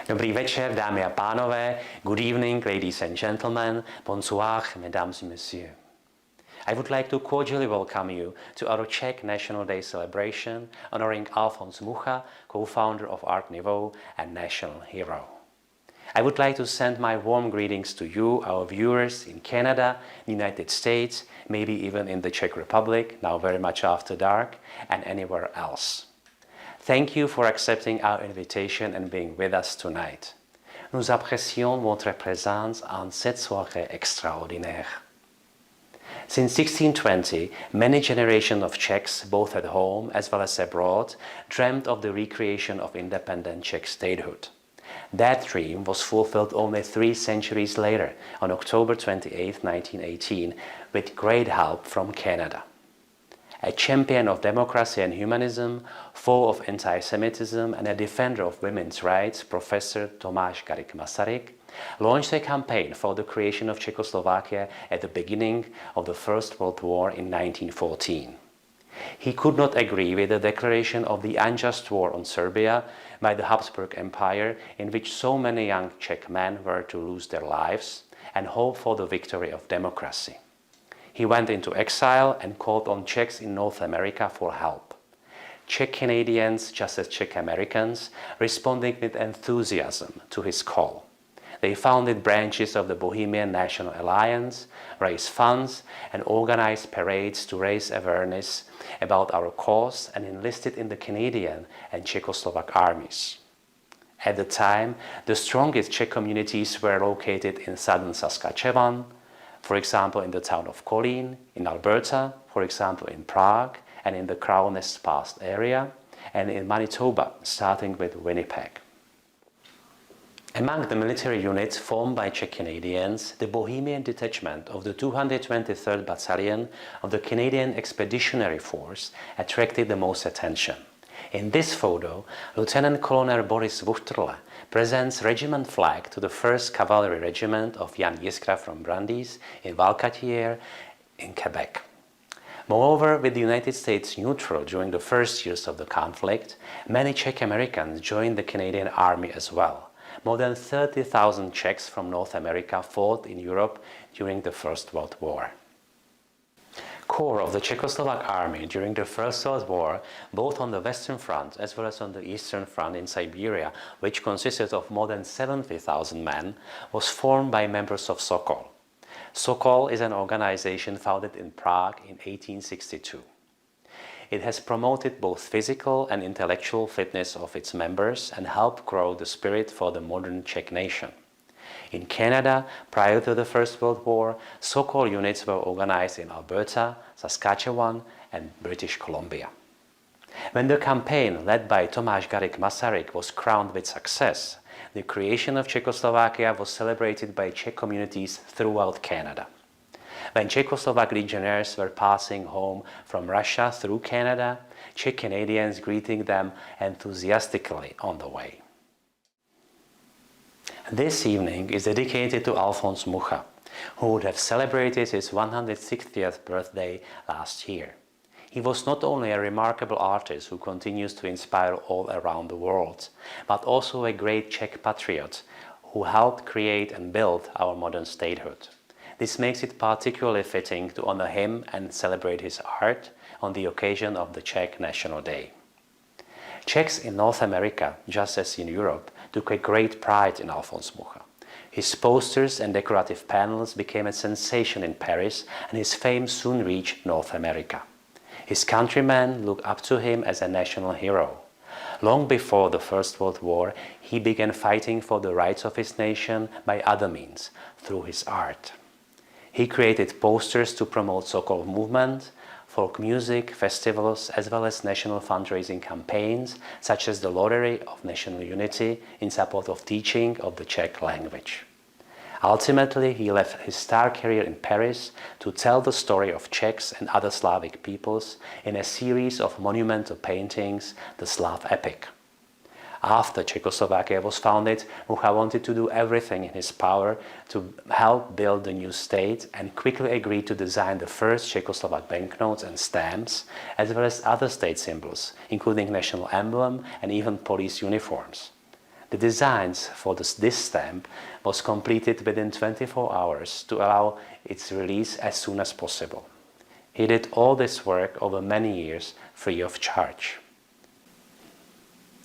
Dobrý večer, dámy a pánové. Good evening, ladies and gentlemen. Bonsoir, mesdames et messieurs. I would like to cordially welcome you to our Czech National Day celebration honoring Alphonse Mucha, co-founder of Art Nouveau and national hero. I would like to send my warm greetings to you, our viewers in Canada, the United States, maybe even in the Czech Republic, now very much after dark, and anywhere else. Thank you for accepting our invitation and being with us tonight. Nous apprécions votre présence en cette soirée extraordinaire. Since 1620, many generations of Czechs, both at home as well as abroad, dreamt of the recreation of independent Czech statehood. That dream was fulfilled only 3 centuries later, on October 28, 1918, with great help from Canada. A champion of democracy and humanism, foe of anti-Semitism and a defender of women's rights, Professor Tomáš Garrigue Masaryk, launched a campaign for the creation of Czechoslovakia at the beginning of the First World War in 1914. He could not agree with the declaration of the unjust war on Serbia by the Habsburg Empire, in which so many young Czech men were to lose their lives, and hope for the victory of democracy. He went into exile and called on Czechs in North America for help. Czech-Canadians, just as Czech-Americans, responding with enthusiasm to his call. They founded branches of the Bohemian National Alliance, raised funds, and organized parades to raise awareness about our cause and enlisted in the Canadian and Czechoslovak armies. At the time, the strongest Czech communities were located in southern Saskatchewan, for example in the town of Kolín, in Alberta, for example in Prague, and in the Crow Nest Pass area, and in Manitoba, starting with Winnipeg. Among the military units formed by Czech-Canadians, the Bohemian detachment of the 223rd Battalion of the Canadian Expeditionary Force attracted the most attention. In this photo, Lieutenant Colonel Boris Vuchtrle presents regiment flag to the 1st Cavalry Regiment of Jan Jiskra from Brandýs in Valcatière in Quebec. Moreover, with the United States neutral during the first years of the conflict, many Czech-Americans joined the Canadian Army as well. More than 30,000 Czechs from North America fought in Europe during the First World War. Corps of the Czechoslovak Army during the First World War, both on the Western Front as well as on the Eastern Front in Siberia, which consisted of more than 70,000 men, was formed by members of Sokol. Sokol is an organization founded in Prague in 1862. It has promoted both physical and intellectual fitness of its members and helped grow the spirit for the modern Czech nation. In Canada, prior to the First World War, Sokol units were organized in Alberta, Saskatchewan, and British Columbia. When the campaign led by Tomáš Garrigue Masaryk was crowned with success, the creation of Czechoslovakia was celebrated by Czech communities throughout Canada. When Czechoslovak legionnaires were passing home from Russia through Canada, Czech Canadians greeting them enthusiastically on the way. This evening is dedicated to Alphonse Mucha, who would have celebrated his 160th birthday last year. He was not only a remarkable artist who continues to inspire all around the world, but also a great Czech patriot who helped create and build our modern statehood. This makes it particularly fitting to honor him and celebrate his art on the occasion of the Czech National Day. Czechs in North America, just as in Europe, took a great pride in Alphonse Mucha. His posters and decorative panels became a sensation in Paris, and his fame soon reached North America. His countrymen looked up to him as a national hero. Long before the First World War, he began fighting for the rights of his nation by other means, through his art. He created posters to promote Sokol movement, folk music, festivals, as well as national fundraising campaigns, such as the Lottery of National Unity in support of teaching of the Czech language. Ultimately, he left his star career in Paris to tell the story of Czechs and other Slavic peoples in a series of monumental paintings, the Slav Epic. After Czechoslovakia was founded, Mucha wanted to do everything in his power to help build the new state and quickly agreed to design the first Czechoslovak banknotes and stamps, as well as other state symbols, including national emblem and even police uniforms. The designs for this stamp was completed within 24 hours to allow its release as soon as possible. He did all this work over many years free of charge.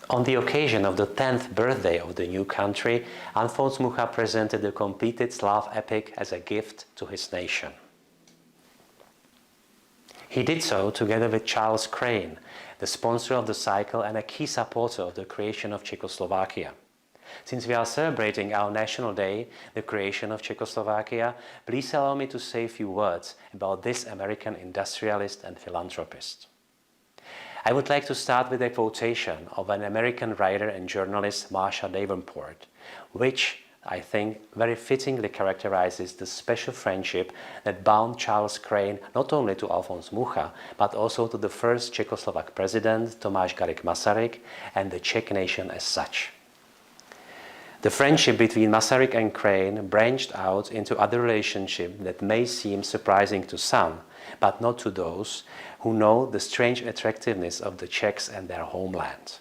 On the occasion of the 10th birthday of the new country, Alfons Mucha presented the completed Slav epic as a gift to his nation. He did so together with Charles Crane, the sponsor of the cycle and a key supporter of the creation of Czechoslovakia. Since we are celebrating our National Day, the creation of Czechoslovakia, please allow me to say a few words about this American industrialist and philanthropist. I would like to start with a quotation of an American writer and journalist, Mácha Davenport, which I think very fittingly characterizes the special friendship that bound Charles Crane not only to Alphonse Mucha, but also to the first Czechoslovak president, Tomáš Garrigue Masaryk, and the Czech nation as such. The friendship between Masaryk and Crane branched out into other relationships that may seem surprising to some, but not to those who know the strange attractiveness of the Czechs and their homeland.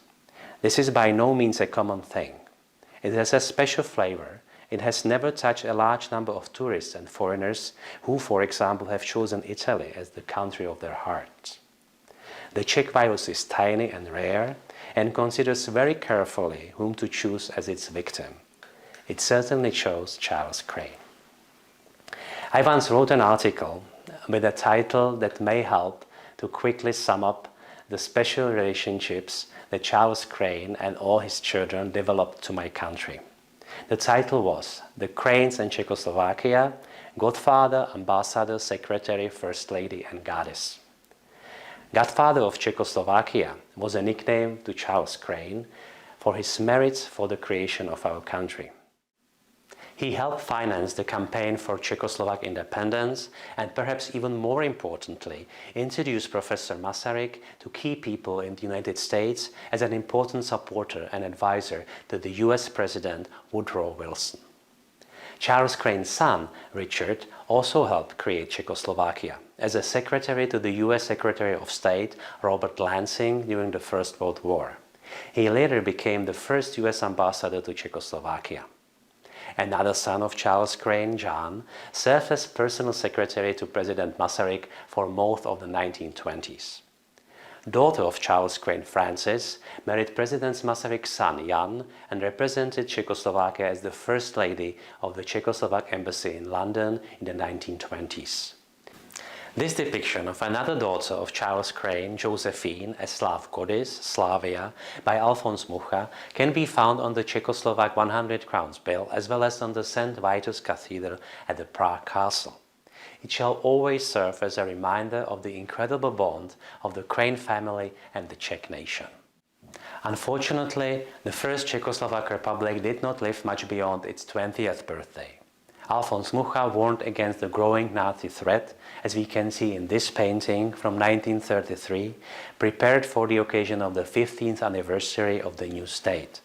This is by no means a common thing. It has a special flavor. It has never touched a large number of tourists and foreigners who, for example, have chosen Italy as the country of their hearts. The Czech virus is tiny and rare and considers very carefully whom to choose as its victim. It certainly chose Charles Crane. I once wrote an article with a title that may help to quickly sum up the special relationships that Charles Crane and all his children developed to my country. The title was The Cranes and Czechoslovakia, Godfather, Ambassador, Secretary, First Lady and Goddess. Godfather of Czechoslovakia was a nickname to Charles Crane for his merits for the creation of our country. He helped finance the campaign for Czechoslovak independence and perhaps even more importantly, introduced Professor Masaryk to key people in the United States as an important supporter and advisor to the US President Woodrow Wilson. Charles Crane's son, Richard, also helped create Czechoslovakia as a secretary to the US Secretary of State Robert Lansing during the First World War. He later became the first US ambassador to Czechoslovakia. Another son of Charles Crane, John, served as personal secretary to President Masaryk for most of the 1920s. Daughter of Charles Crane, Frances, married President Masaryk's son, Jan, and represented Czechoslovakia as the First Lady of the Czechoslovak Embassy in London in the 1920s. This depiction of another daughter of Charles Crane, Josephine, a Slav goddess, Slavia, by Alphonse Mucha, can be found on the Czechoslovak 100 crowns bill as well as on the St. Vitus Cathedral at the Prague Castle. It shall always serve as a reminder of the incredible bond of the Crane family and the Czech nation. Unfortunately, the First Czechoslovak Republic did not live much beyond its 20th birthday. Alfons Mucha warned against the growing Nazi threat, as we can see in this painting from 1933, prepared for the occasion of the 15th anniversary of the new state.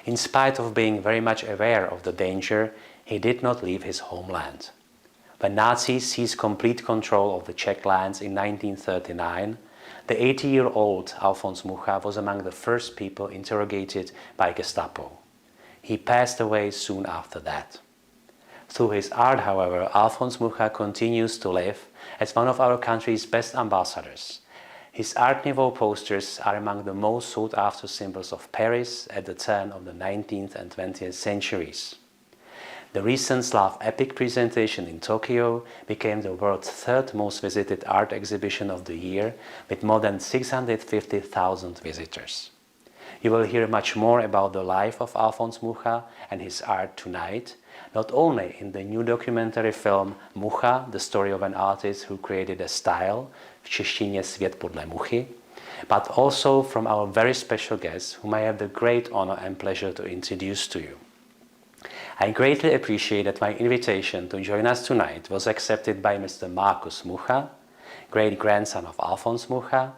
In spite of being very much aware of the danger, he did not leave his homeland. When Nazis seized complete control of the Czech lands in 1939, the 80-year-old Alfons Mucha was among the first people interrogated by Gestapo. He passed away soon after that. Through his art, however, Alphonse Mucha continues to live as one of our country's best ambassadors. His Art Nouveau posters are among the most sought-after symbols of Paris at the turn of the 19th and 20th centuries. The recent Slav epic presentation in Tokyo became the world's third most visited art exhibition of the year, with more than 650,000 visitors. You will hear much more about the life of Alphonse Mucha and his art tonight, not only in the new documentary film Mucha, the story of an artist who created a style, v češtině Svět podle Muchy, but also from our very special guest, whom I have the great honor and pleasure to introduce to you. I greatly appreciate that my invitation to join us tonight was accepted by Mr. Marcus Mucha, great-grandson of Alphonse Mucha,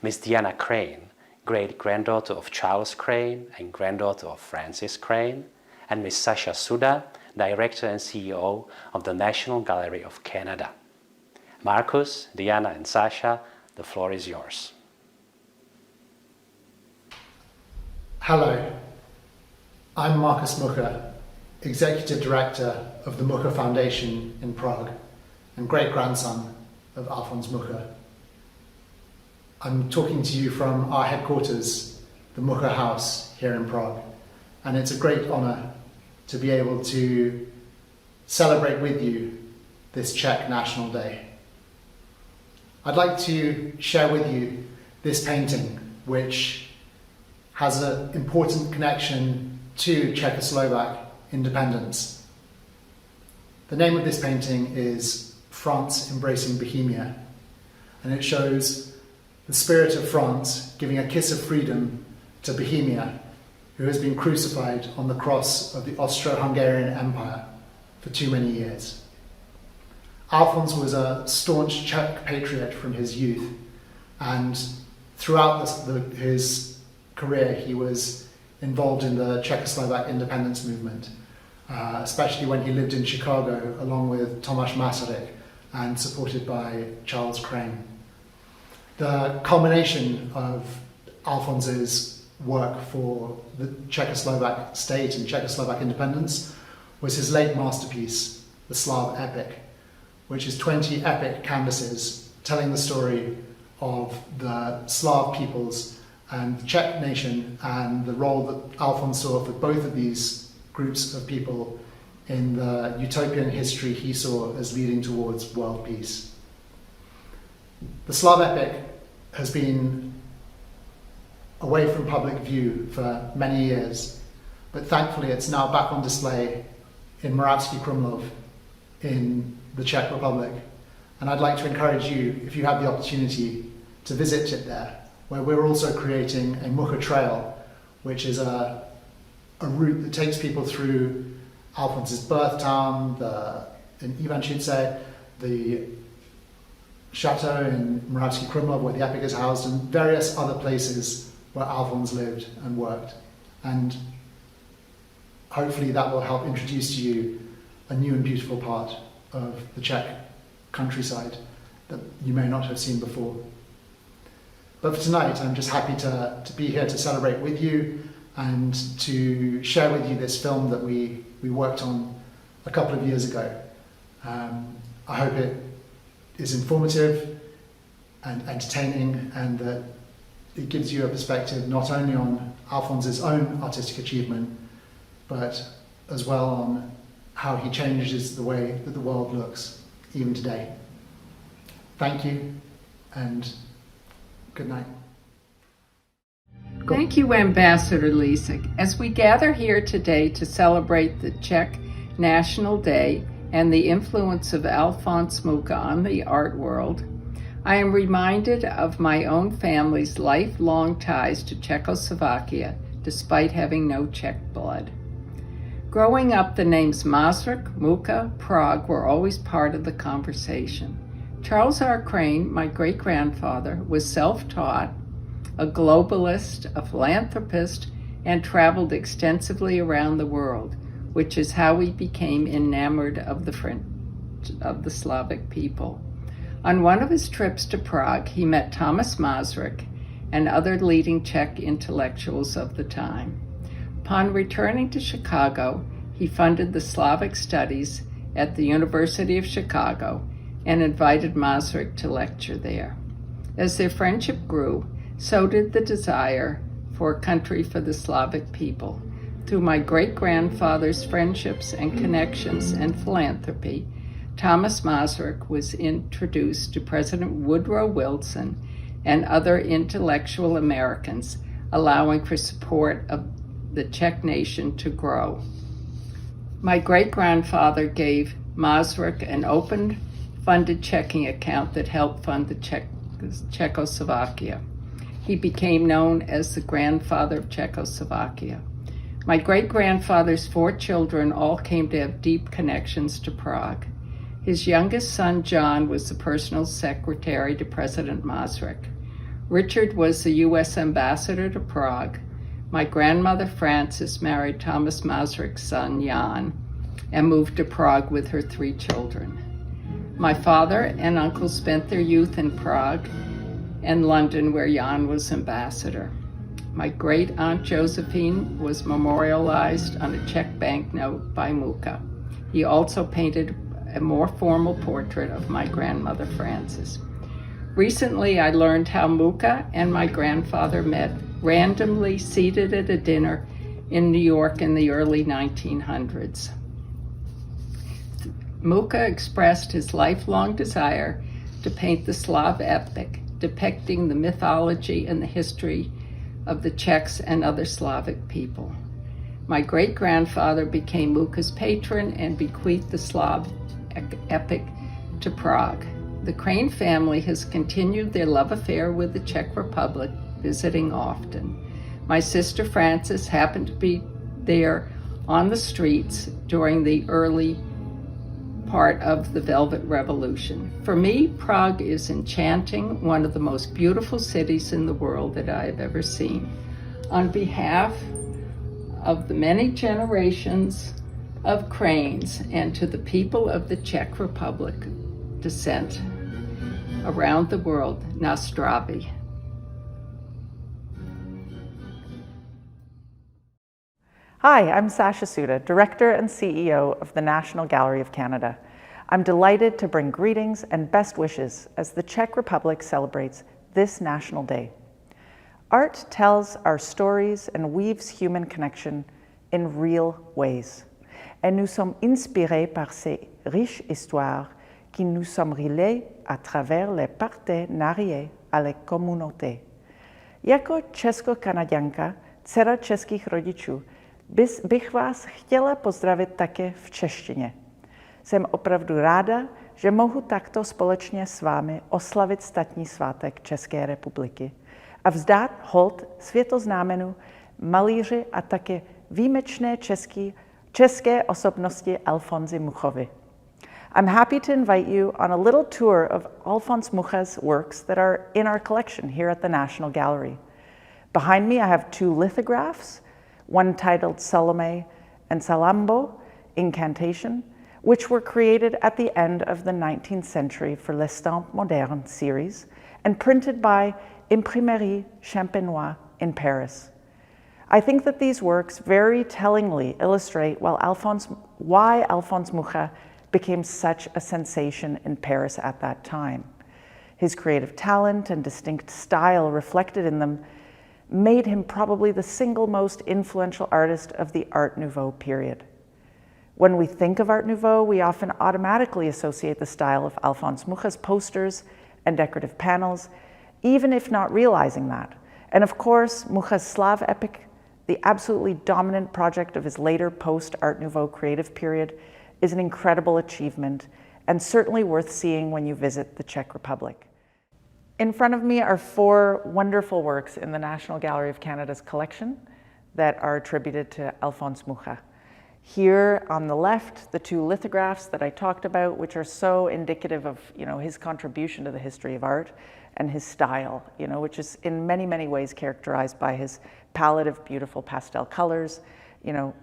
Miss Diana Crane, great-granddaughter of Charles Crane and granddaughter of Francis Crane, and Miss Sasha Suda, Director and CEO of the National Gallery of Canada. Marcus, Diana and Sasha, the floor is yours. Hello. I'm Marcus Mucha, Executive Director of the Mucha Foundation in Prague and great-grandson of Alphonse Mucha. I'm talking to you from our headquarters, the Mucha House here in Prague, and it's a great honour to be able to celebrate with you this Czech National Day. I'd like to share with you this painting, which has an important connection to Czechoslovak independence. The name of this painting is France Embracing Bohemia, and it shows the spirit of France giving a kiss of freedom to Bohemia, who has been crucified on the cross of the Austro-Hungarian Empire for too many years. Alphonse was a staunch Czech patriot from his youth, and throughout his career he was involved in the Czechoslovak independence movement, especially when he lived in Chicago along with Tomáš Masaryk and supported by Charles Crane. The culmination of Alphonse's work for the Czechoslovak state and Czechoslovak independence was his late masterpiece, the Slav Epic, which is 20 epic canvases telling the story of the Slav peoples and the Czech nation and the role that Alphonse saw for both of these groups of people in the utopian history he saw as leading towards world peace. The Slav Epic has been away from public view for many years, but thankfully it's now back on display in Moravský Krumlov in the Czech Republic. And I'd like to encourage you, if you have the opportunity, to visit it there, where we're also creating a Mucha Trail, which is a route that takes people through Alphonse's birth town, in Ivančice, the chateau in Moravský Krumlov where the epic is housed, and various other places where Alphonse lived and worked. And hopefully that will help introduce to you a new and beautiful part of the Czech countryside that you may not have seen before. But for tonight, I'm just happy to be here to celebrate with you and to share with you this film that we worked on a couple of years ago. I hope it is informative and entertaining, and that it gives you a perspective not only on Alphonse's own artistic achievement, but as well on how he changes the way that the world looks even today. Thank you, and good night. Thank you, Ambassador Lizec. As we gather here today to celebrate the Czech National Day and the influence of Alphonse Mucha on the art world, I am reminded of my own family's lifelong ties to Czechoslovakia, despite having no Czech blood. Growing up, the names Masaryk, Mucha, Prague were always part of the conversation. Charles R. Crane, my great-grandfather, was self-taught, a globalist, a philanthropist, and traveled extensively around the world, which is how he became enamored of the Slavic people. On one of his trips to Prague, he met Tomáš Masaryk and other leading Czech intellectuals of the time. Upon returning to Chicago, he funded the Slavic studies at the University of Chicago and invited Masaryk to lecture there. As their friendship grew, so did the desire for a country for the Slavic people. Through my great-grandfather's friendships and connections and philanthropy, Tomáš Masaryk was introduced to President Woodrow Wilson and other intellectual Americans, allowing for support of the Czech nation to grow. My great-grandfather gave Masaryk an open-funded checking account that helped fund the Czechoslovakia. He became known as the grandfather of Czechoslovakia. My great-grandfather's 4 children all came to have deep connections to Prague. His youngest son, John, was the personal secretary to President Masaryk. Richard was the U.S. ambassador to Prague. My grandmother, Frances, married Tomáš Masaryk's son, Jan, and moved to Prague with her 3 children. My father and uncle spent their youth in Prague and London, where Jan was ambassador. My great aunt Josephine was memorialized on a Czech banknote by Mucha. He also painted a more formal portrait of my grandmother Frances. Recently, I learned how Mucha and my grandfather met, randomly seated at a dinner in New York in the early 1900s. Mucha expressed his lifelong desire to paint the Slav epic, depicting the mythology and the history of the Czechs and other Slavic people. My great-grandfather became Mucha's patron and bequeathed the Slav epic to Prague. The Crane family has continued their love affair with the Czech Republic, visiting often. My sister Frances happened to be there on the streets during the early part of the Velvet Revolution. For me, Prague is enchanting, one of the most beautiful cities in the world that I have ever seen. On behalf of the many generations of Cranes and to the people of the Czech Republic descent around the world, na zdraví. Hi, I'm Sasha Suda, Director and CEO of the National Gallery of Canada. I'm delighted to bring greetings and best wishes as the Czech Republic celebrates this National Day. Art tells our stories and weaves human connection in real ways. Et nous sommes inspirés par ces riches histoires qui nous sont reliées à travers les partenariats à la communauté. Jako Česko-Canadianka, dcera českých rodičů, bych vás chtěla pozdravit také v češtině. Jsem opravdu ráda, že mohu takto společně s vámi oslavit státní svátek České republiky a vzdát hold světoznámému malíři a také výjimečné české osobnosti Alphonsi Muchovi. I'm happy to invite you on a little tour of Alfons Mucha's works that are in our collection here at the National Gallery. Behind me I have two lithographs, one titled Salome and Salambo, Incantation, which were created at the end of the 19th century for l'Estampes Modernes series and printed by Imprimerie Champenois in Paris. I think that these works very tellingly illustrate why Alphonse Mucha became such a sensation in Paris at that time. His creative talent and distinct style reflected in them made him probably the single most influential artist of the Art Nouveau period. When we think of Art Nouveau, we often automatically associate the style of Alphonse Mucha's posters and decorative panels, even if not realizing that. And of course, Mucha's Slav epic, the absolutely dominant project of his later post-Art Nouveau creative period, is an incredible achievement and certainly worth seeing when you visit the Czech Republic. In front of me are four wonderful works in the National Gallery of Canada's collection that are attributed to Alphonse Mucha. Here on the left, the two lithographs that I talked about, which are so indicative of his contribution to the history of art and his style, which is in many, many ways characterized by his palette of beautiful pastel colors,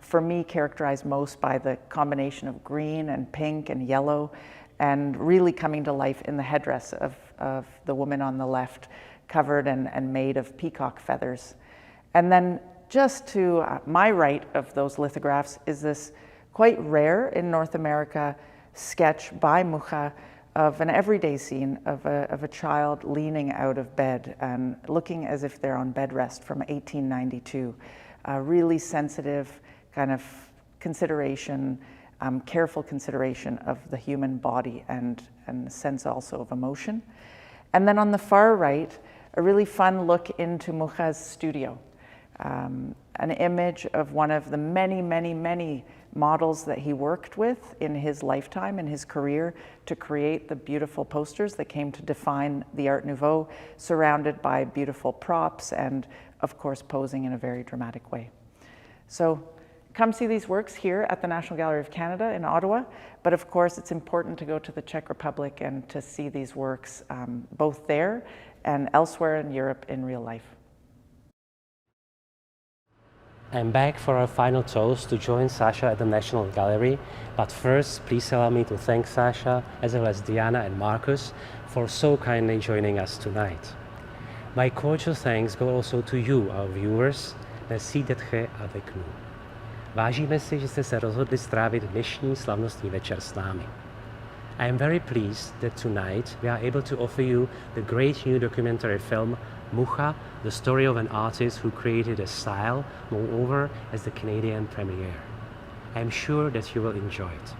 for me characterized most by the combination of green and pink and yellow, and really coming to life in the headdress of the woman on the left, covered and made of peacock feathers. And then just to my right of those lithographs is this quite rare in North America sketch by Mucha of an everyday scene of a child leaning out of bed and looking as if they're on bed rest from 1892. Really sensitive kind of consideration, careful consideration of the human body and a sense also of emotion. And then on the far right, a really fun look into Mucha's studio. An image of one of the many, many, many models that he worked with in his lifetime, in his career, to create the beautiful posters that came to define the Art Nouveau, surrounded by beautiful props and, of course, posing in a very dramatic way. So come see these works here at the National Gallery of Canada in Ottawa, but of course it's important to go to the Czech Republic and to see these works both there and elsewhere in Europe in real life. I'm back for our final toast to join Sasha at the National Gallery, but first please allow me to thank Sasha as well as Diana and Marcus for so kindly joining us tonight. My cordial thanks go also to you, our viewers. Merci d'être avec nous. Vážíme si, že jste se rozhodli strávit dnešní slavnostní večer s námi. I am very pleased that tonight we are able to offer you the great new documentary film Mucha, the story of an artist who created a style, moreover, as the Canadian premiere. I am sure that you will enjoy it.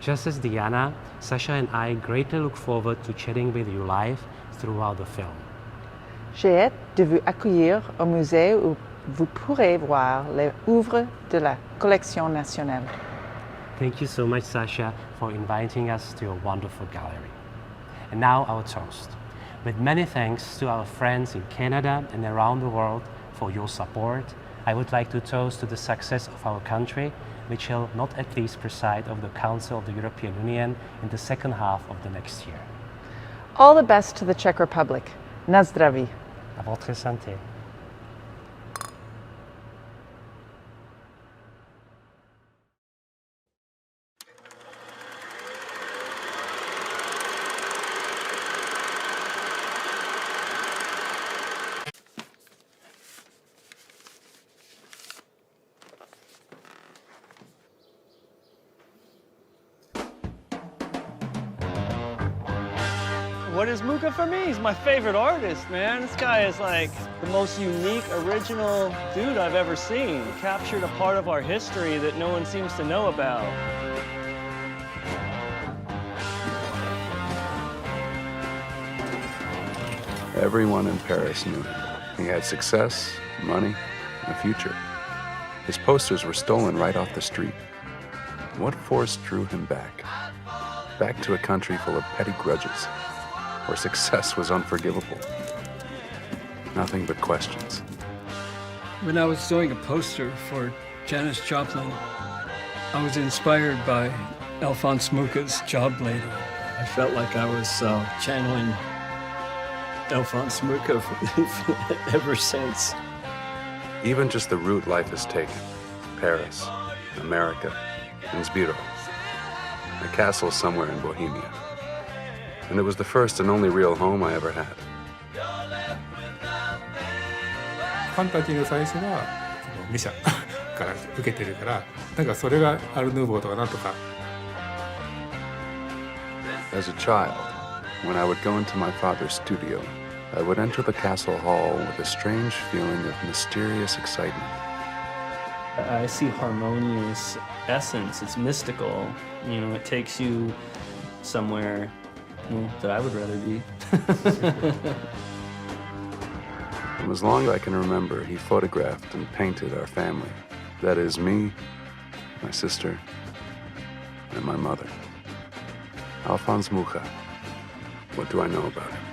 Just as Diana, Sasha and I greatly look forward to chatting with you live throughout the film. J'ai hâte de vous accueillir au musée où vous pourrez voir les œuvres de la collection nationale. Thank you so much, Sasha, for inviting us to your wonderful gallery. And now our toast. With many thanks to our friends in Canada and around the world for your support, I would like to toast to the success of our country, which shall not at least preside over the Council of the European Union in the second half of the next year. All the best to the Czech Republic. Na zdraví. À votre santé. What is Mucha for me? He's my favorite artist, man. This guy is like the most unique, original dude I've ever seen. He captured a part of our history that no one seems to know about. Everyone in Paris knew him. He had success, money, and a future. His posters were stolen right off the street. What force drew him back? Back to a country full of petty grudges, where success was unforgivable. Nothing but questions. When I was doing a poster for Janis Joplin, I was inspired by Alphonse Mucha's Job Lady. I felt like I was channeling Alphonse Mucha ever since. Even just the route life has taken, Paris, America, and Zbiro, a castle somewhere in Bohemia. And it was the first and only real home I ever had. ファンタジーの最初がミシャから受けてるから、なんかそれがアル・ヌーボーとかなんとか。As a child, when I would go into my father's studio, I would enter the castle hall with a strange feeling of mysterious excitement. I see harmonious essence. It's mystical. You know, it takes you somewhere that I would rather be. From as long as I can remember, he photographed and painted our family. That is me, my sister, and my mother. Alphonse Mucha. What do I know about him?